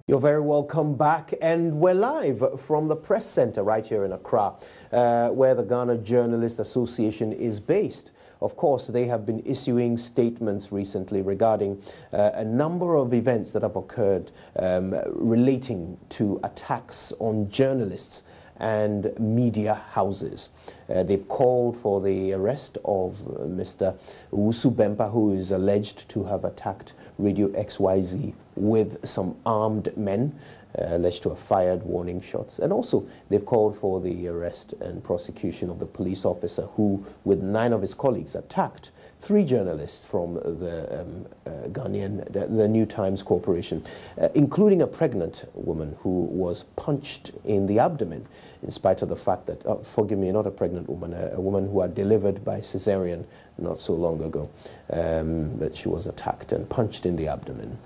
You're very welcome back, and we're live from the press center right here in Accra, where the Ghana Journalists Association is based. Of course, they have been issuing statements recently regarding a number of events that have occurred relating to attacks on journalists and media houses. They've called for the arrest of Mr. Owusu Bempah, who is alleged to have attacked Radio XYZ with some armed men, alleged to have fired warning shots. And also, they've called for the arrest and prosecution of the police officer who, with 9 of his colleagues, attacked 3 journalists from the Ghanaian, the New Times Corporation, including a pregnant woman who was punched in the abdomen, in spite of the fact that, forgive me, not a pregnant woman, a woman who had delivered by cesarean not so long ago, but she was attacked and punched in the abdomen.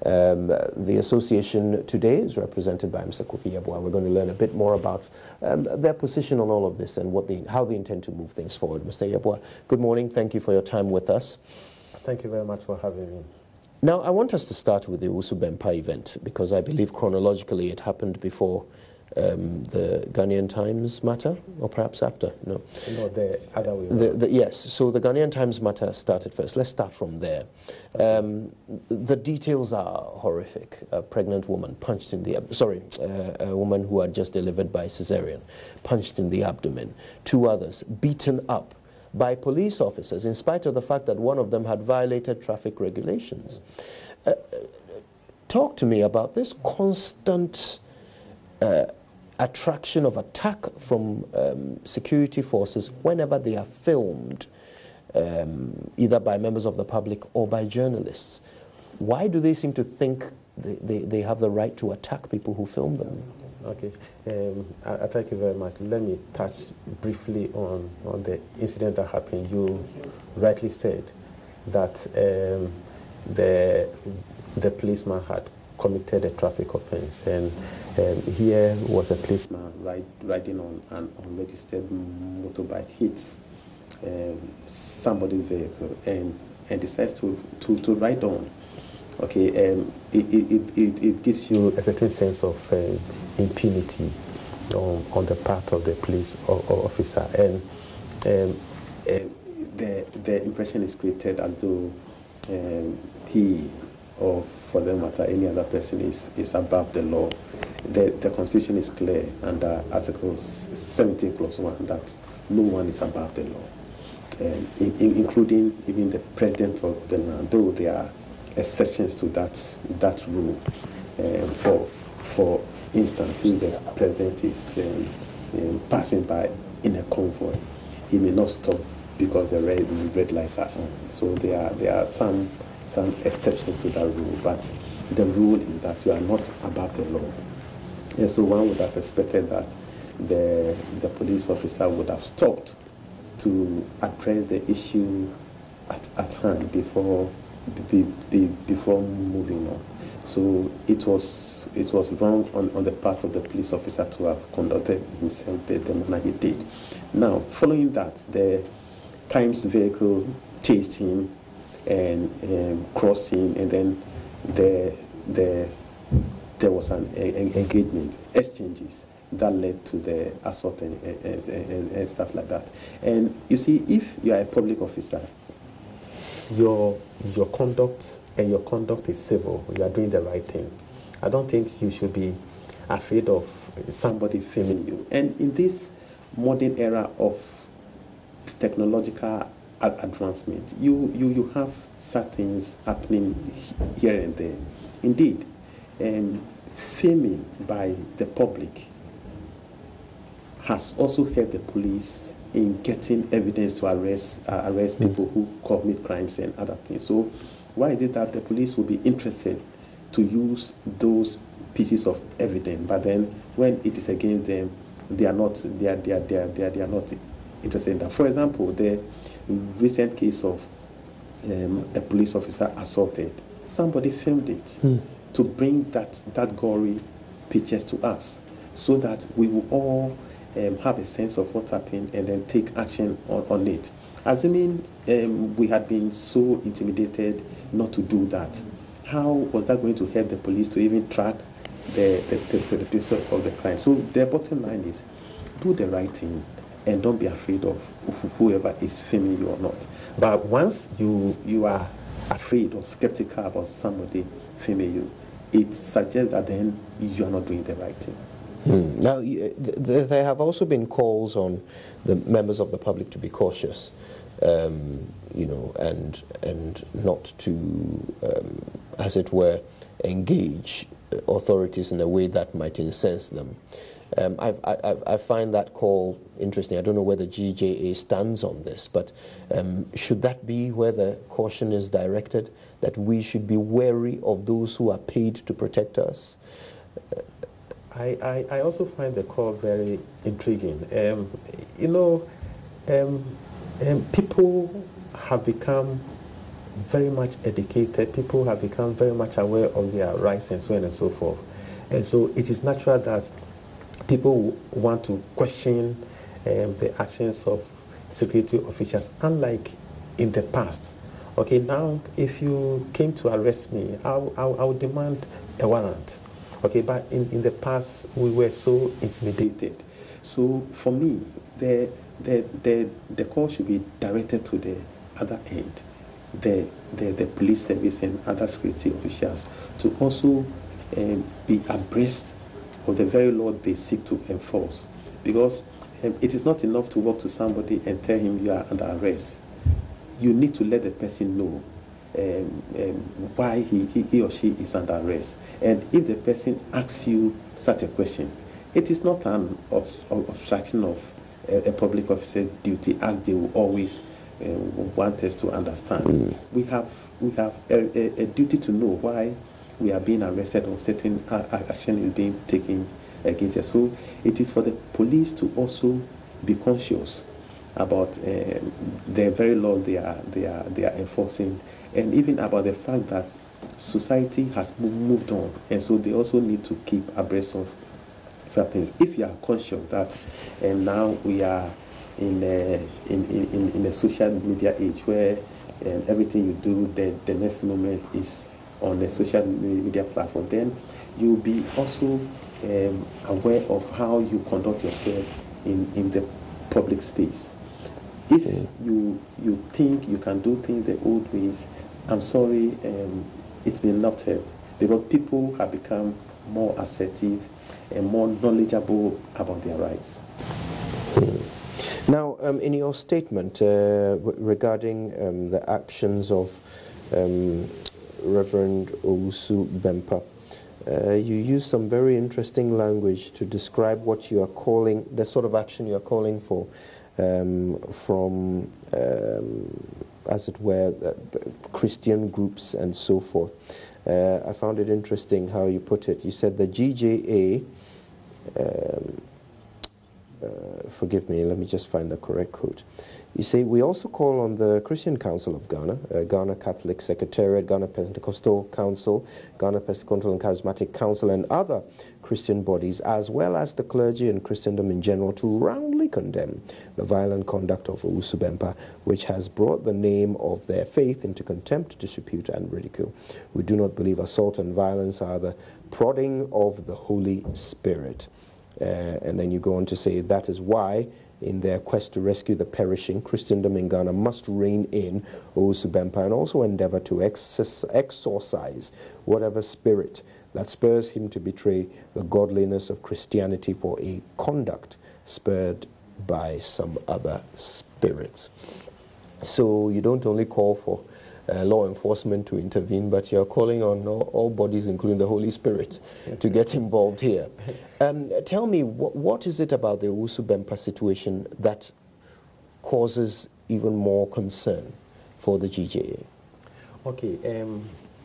The association today is represented by Mr. Kofi Yeboah. We're going to learn a bit more about their position on all of this and how they intend to move things forward. Mr. Yeboah, good morning. Thank you for your time with us. Thank you very much for having me. Now, I want us to start with the Owusu Bempah event, because I believe chronologically it happened before the Ghanaian Times matter, or perhaps after? No, the other way. Yes, so the Ghanaian Times matter started first. Let's start from there. The details are horrific. A pregnant woman punched in the a woman who had just delivered by cesarean, punched in the abdomen. 2 others beaten up by police officers, in spite of the fact that one of them had violated traffic regulations. Talk to me about this constant attraction of attack from security forces whenever they are filmed, either by members of the public or by journalists. Why do they seem to think they have the right to attack people who film them? Okay, I thank you very much. Let me touch briefly on the incident that happened. You rightly said that the policeman had committed a traffic offense, and here was a policeman riding on an unregistered motorbike, hits somebody's vehicle and decides to ride on. Okay, it gives you a certain sense of impunity on the part of the police officer, and the impression is created as though he, or for that matter any other person, is above the law. The Constitution is clear under Article 17 Clause 1 that no one is above the law, including even the president of the land, though there are exceptions to that rule. For instance, if the president is passing by in a convoy, he may not stop because the red lights are on. So there are some exceptions to that rule, but the rule is that you are not above the law. And so one would have expected that the police officer would have stopped to address the issue at hand before moving on. So it was wrong on the part of the police officer to have conducted himself the manner he did. Now, following that, the Times vehicle chased him and crossed him, and then there was an engagement, exchanges that led to the assault and stuff like that. And you see, if you are a public officer, your conduct is civil, you are doing the right thing. I don't think you should be afraid of somebody filming you. And in this modern era of technological advancement, you have such things happening here and there. Indeed, filming by the public has also helped the police in getting evidence to arrest people who commit crimes and other things. So why is it that the police will be interested to use those pieces of evidence, but then when it is against them, they are not interested in that? For example, the recent case of a police officer assaulted, somebody filmed it to bring that gory pictures to us, so that we will all have a sense of what happened and then take action on it. Assuming we had been so intimidated not to do that, how was that going to help the police to even track the perpetrator of the crime. So the bottom line is, do the right thing and don't be afraid of whoever is filming you or not. But once you are afraid or skeptical about somebody filming you, it suggests that then you are not doing the right thing. Now, there have also been calls on the members of the public to be cautious, you know, and not to, as it were, engage authorities in a way that might incense them. I find that call interesting. I don't know where the GJA stands on this, but should that be where the caution is directed, that we should be wary of those who are paid to protect us? I also find the call very intriguing. People have become very much educated. People have become very much aware of their rights and so on and so forth. And so it is natural that people want to question the actions of security officials, unlike in the past. Okay, now if you came to arrest me, I would demand a warrant. Okay, but in the past we were so intimidated. So for me, the call should be directed to the other end, the police service and other security officials, to also be abreast of the very law they seek to enforce. Because it is not enough to walk to somebody and tell him you are under arrest. You need to let the person know why he or she is under arrest. And if the person asks you such a question, it is not an obstruction of a public officer's duty, as they will always want us to understand. We have a duty to know why we are being arrested or certain action is being taken against us. So it is for the police to also be conscious about the very law they are enforcing, and even about the fact that society has moved on, and so they also need to keep abreast of something. If you are conscious that, and now we are in a social media age where everything you do, the next moment is on a social media platform, then you'll be also aware of how you conduct yourself in the public space. If you think you can do things the old ways, I'm sorry, it may not help, because people have become more assertive and more knowledgeable about their rights. Now, in your statement regarding the actions of Reverend Owusu Bempah, you use some very interesting language to describe what you are calling, the sort of action you are calling for from, as it were, Christian groups and so forth. I found it interesting how you put it. You said the GJA, forgive me, let me just find the correct quote. You say, we also call on the Christian Council of Ghana, Ghana Catholic Secretariat, Ghana Pentecostal Council, Ghana Pentecostal and Charismatic Council, and other Christian bodies, as well as the clergy and Christendom in general, to roundly condemn the violent conduct of Owusu Bempah, which has brought the name of their faith into contempt, disrepute, and ridicule. We do not believe assault and violence are the prodding of the Holy Spirit. And then you go on to say, that is why, in their quest to rescue the perishing, Christendom in Ghana must rein in Owusu Bempah and also endeavor to exorcise whatever spirit that spurs him to betray the godliness of Christianity for a conduct spurred by some other spirits. So you don't only call for law enforcement to intervene, but you're calling on all bodies, including the Holy Spirit, to get involved here. Tell me, what is it about the Owusu Bempah situation that causes even more concern for the GJA? Okay,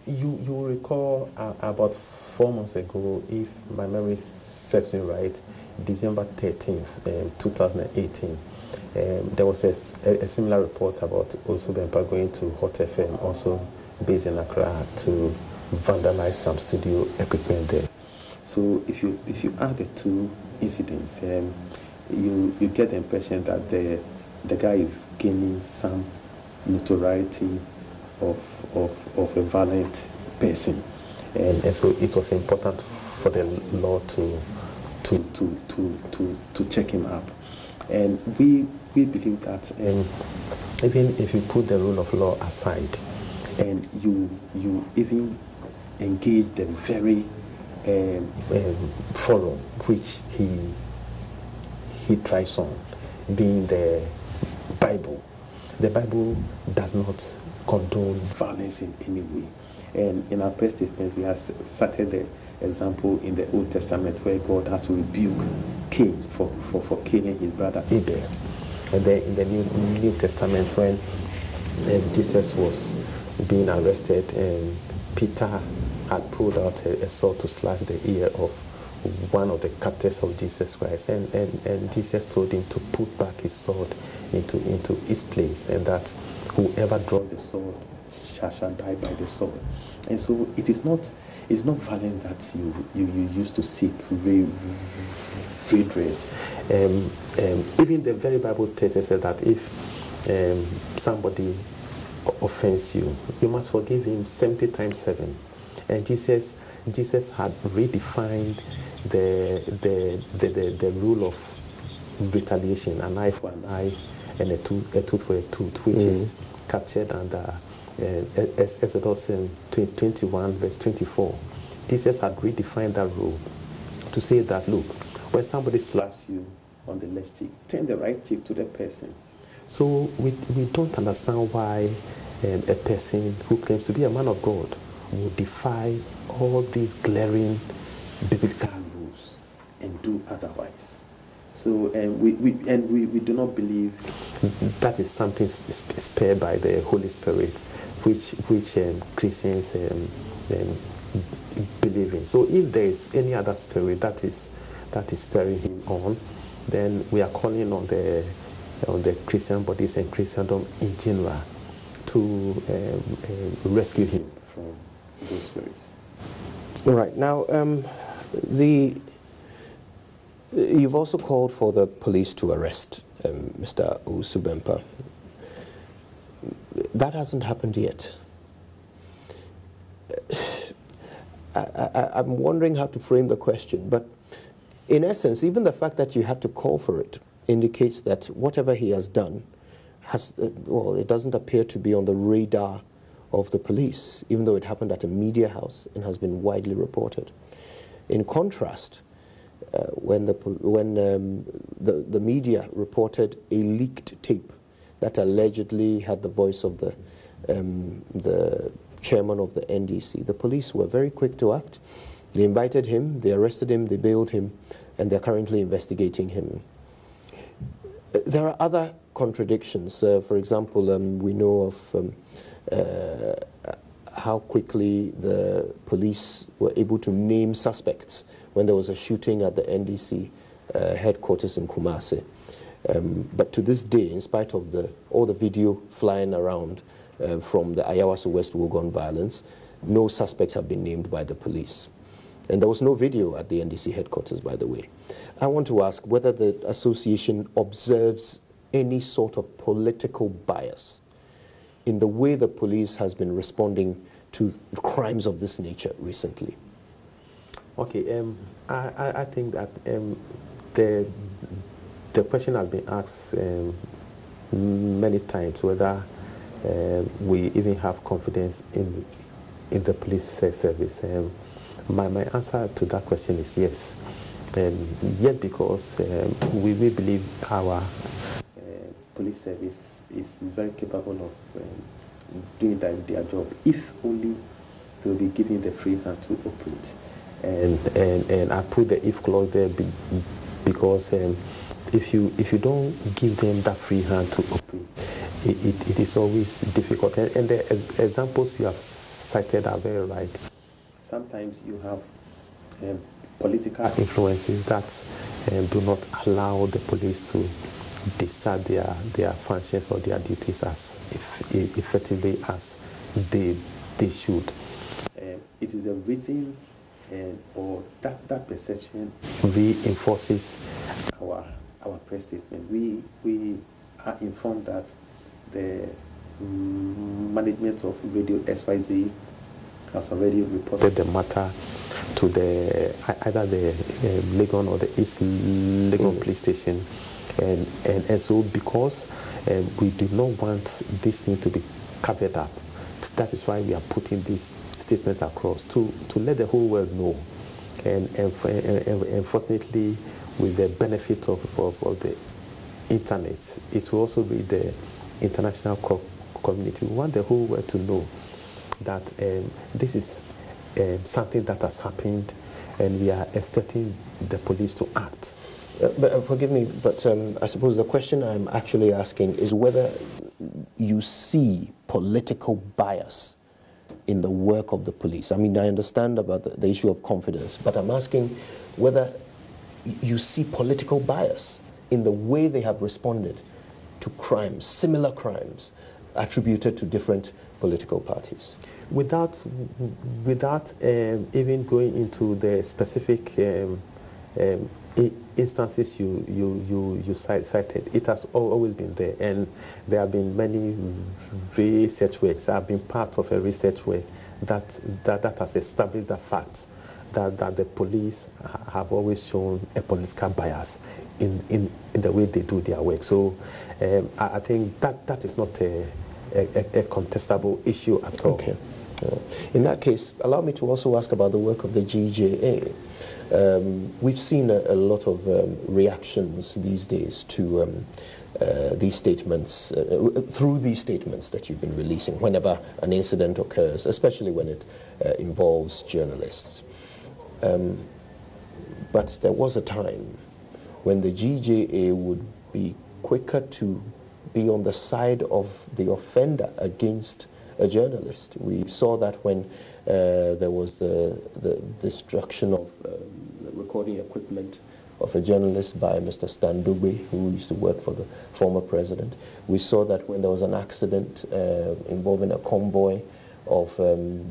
you recall about 4 months ago, if my memory serves me right, December 13th, 2018, there was a similar report about Owusu Bempah going to Hot FM, also based in Accra, to vandalize some studio equipment there. So if you add the two incidents, you get the impression that the guy is gaining some notoriety of a violent person. and so it was important for the law to check him up. And we believe that even if you put the rule of law aside and you even engage the very forum which he thrives on, being the Bible does not condone violence in any way. And in our press statement, we have cited the example in the Old Testament where God had to rebuke Cain for killing his brother Abel. And then in the New Testament, when Jesus was being arrested, and Peter had pulled out a sword to slash the ear of one of the captors of Jesus Christ, and Jesus told him to put back his sword into its place, and that whoever draws the sword shall die by the sword. And so it's not violence that you use to seek redress. Even the very Bible teaches that if somebody offends you, you must forgive him 70 times 7. And Jesus had redefined the rule of retaliation, an eye for an eye and a tooth for a tooth, which is captured under Exodus 21 verse 24. Jesus had redefined that rule to say that, look, when somebody slaps you on the left cheek, turn the right cheek to the person. So we don't understand why a person who claims to be a man of God would defy all these glaring biblical rules and do otherwise. So we do not believe that is something spared by the Holy Spirit, which Christians believe in. So if there is any other spirit that is spurring him on, then we are calling on the Christian bodies and Christendom in general to rescue him from those spirits. All right. Now, you've also called for the police to arrest Mr. Usubempa. That hasn't happened yet. I'm wondering how to frame the question, but in essence, even the fact that you had to call for it indicates that whatever he has done it doesn't appear to be on the radar of the police, even though it happened at a media house and has been widely reported. In contrast, when the media reported a leaked tape that allegedly had the voice of the chairman of the NDC, the police were very quick to act. They invited him, they arrested him, they bailed him, and they're currently investigating him. There are other contradictions. For example, we know of how quickly the police were able to name suspects when there was a shooting at the NDC headquarters in Kumasi. But to this day, in spite of all the video flying around from the Ayawaso West Wuogon violence, no suspects have been named by the police. And there was no video at the NDC headquarters, by the way. I want to ask whether the association observes any sort of political bias in the way the police has been responding to crimes of this nature recently. Okay, I think that the question has been asked many times whether we even have confidence in the police service. My answer to that question is yes. Yes, because we believe our police service is very capable of doing their job if only they'll be given the free hand to operate. And I put the if clause there because if you don't give them that free hand to operate, it is always difficult. And the examples you have cited are very right. Sometimes you have political influences that do not allow the police to discharge their functions or their duties as effectively as they should. It is a reason or that perception reinforces our press statement. We are informed that the management of Radio XYZ has already reported the matter to either the Legon or the East Legon police station, and so because we do not want this thing to be covered up, that is why we are putting this statement across to let the whole world know, and unfortunately, with the benefit of the internet, it will also be the international community. We want the whole world to know that this is something that has happened, and we are expecting the police to act. But forgive me, but I suppose the question I'm actually asking is whether you see political bias in the work of the police. I mean, I understand about the issue of confidence, but I'm asking whether you see political bias in the way they have responded to crimes, similar crimes, attributed to different political parties. Without even going into the specific instances you cited, it has always been there, and there have been many research works. I've been part of a research work that has established the fact that the police have always shown a political bias in the way they do their work. So I think that is not a contestable issue at all. Okay. In that case, allow me to also ask about the work of the GJA. We've seen a lot of reactions these days to these statements, through these statements that you've been releasing whenever an incident occurs, especially when it involves journalists. But there was a time when the GJA would be quicker to be on the side of the offender against a journalist. We saw that when there was the destruction of recording equipment of a journalist by Mr. Standube, who used to work for the former president. We saw that when there was an accident involving a convoy of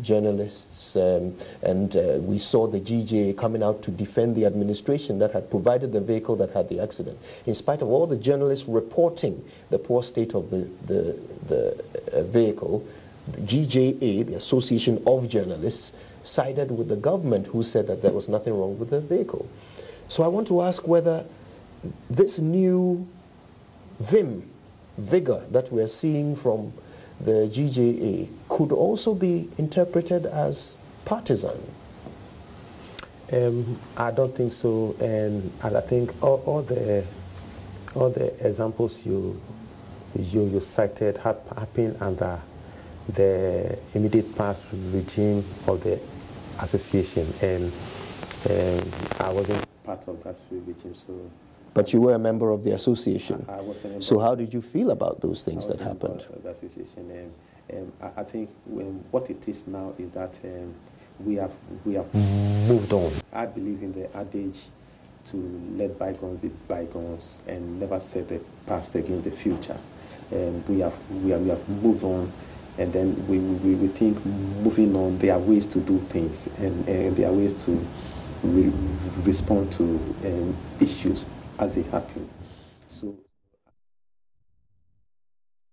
journalists, and we saw the GJA coming out to defend the administration that had provided the vehicle that had the accident. In spite of all the journalists reporting the poor state of the vehicle, the GJA, the Association of Journalists, sided with the government, who said that there was nothing wrong with the vehicle. So I want to ask whether this new vigor that we're seeing from the GJA could also be interpreted as partisan. I don't think so, and I think all the examples you cited happened under the immediate past regime of the association, and I wasn't part of that regime. So, but you were a member of the association. I was a member. So how did you feel about those things that happened? The association, I think what it is now is that we have moved on. I believe in the adage to let bygones be bygones and never set the past against the future. We have moved on, and then we think moving on, there are ways to do things, and there are ways to respond to issues as they happen. So